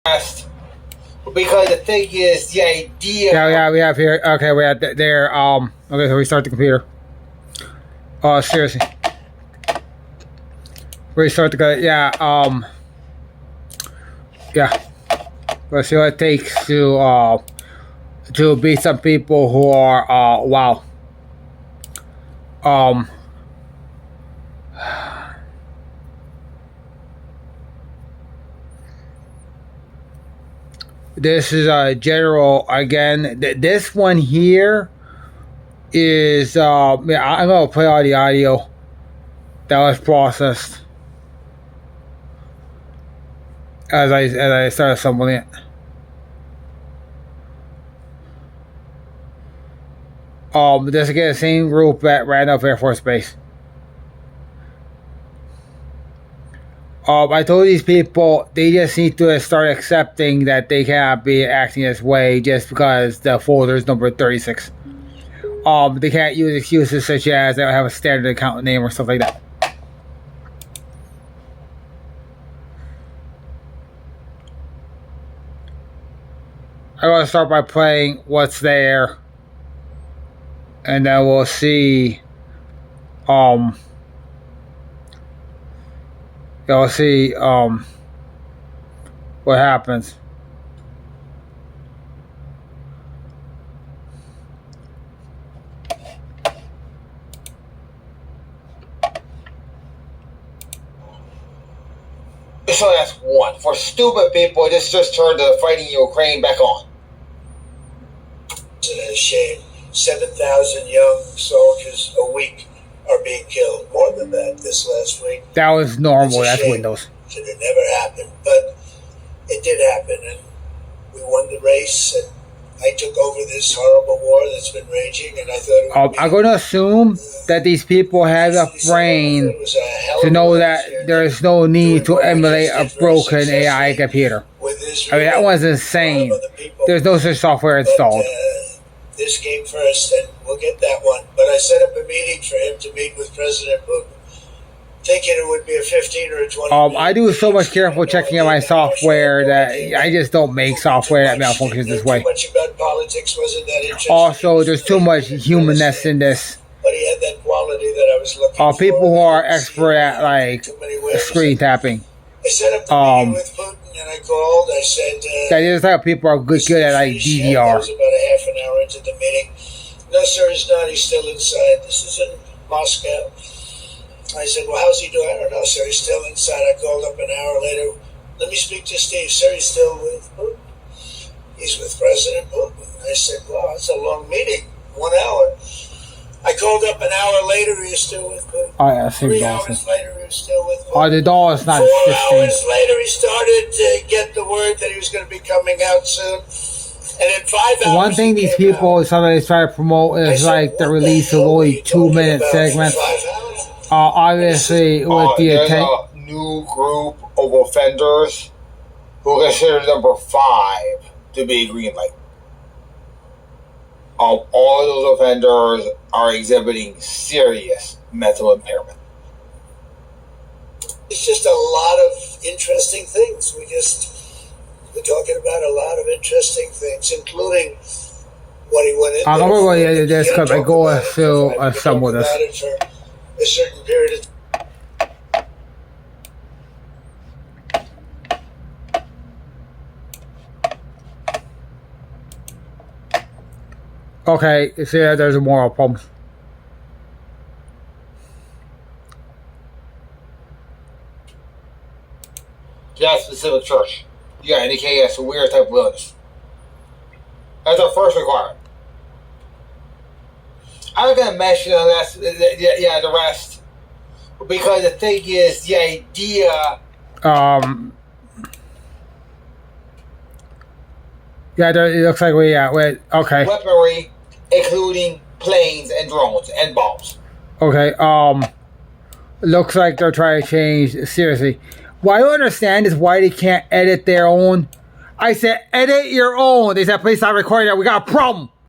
Because the thing is, the idea. Yeah, we have here. Okay, we have there. Okay, so restart the computer. Oh, seriously. Restart the computer. Yeah. Yeah. Let's see what it takes to beat some people who are wow. This is a general again. This one here is yeah, I'm gonna play all the audio that was processed as I start assembling it. This again, the same group at Randolph Air Force Base. I told these people they just need to start accepting that they cannot be acting this way just because the folder is number 36. They can't use excuses such as they don't have a standard account name or stuff like that. I'm going to start by playing what's there, and then we'll see. You'll see what happens. So that's one. For stupid people, this just turned the fighting in Ukraine back on. It's a shame. 7,000 young soldiers a week are being killed. More than that this last week. That was normal. That's Windows. Should have never happened, but it did happen, and we won the race. And I took over this horrible war that's been raging, and I thought. I'm going to assume that these people have a brain to know that there is no need to emulate a broken AI computer. I mean, that was insane. There's no such software installed. This came first, and we'll get that one. But I set up a meeting for him to meet with President Putin, thinking it would be a 15 or a 20. I do so much careful checking on my software that I just don't make software that malfunctions this way. Much about politics wasn't that interesting. Also, there's too much humanness in this. But he had that quality that I was looking for. People who are expert at like screen tapping. I set up the meeting with Putin, and I called. I said, that is how people are good at like DDR. That was about a half an hour into the meeting. No, sir, he's not. He's still inside. This is in Moscow. I said, well, how's he doing? I don't know, sir. He's still inside. I called up an hour later. Let me speak to Steve. Sir, he's still with Putin. He's with President Putin. I said, wow, that's a long meeting. 1 hour. I called up an hour later. He was still with Putin. Oh, yeah, 3 hours later, he was still with Putin. The doll is not 4 hours later, he started to get the word that he was going to be coming out soon. And in 5 hours, one thing these people sometimes try to promote is like the release of only 2-minute segments. Obviously, with the there's a new group of offenders who consider number 5 to be a green light. All of those offenders are exhibiting serious mental impairment. It's just a lot of interesting things. We're talking about a lot of interesting things, including what he went into. I'm going to go into this because I go through some with us. A certain period of Okay, see that there's a moral problem. To that specific church, you got indicate as a weird type of illness. That's our first requirement. I'm not going to mention the rest, because the thing is, the idea. Yeah, it looks like wait, okay. Weaponry, including planes and drones and bombs. Okay, looks like they're trying to change, seriously. What I don't understand is why they can't edit their own. I said, edit your own. They said, please stop recording that. We got a problem.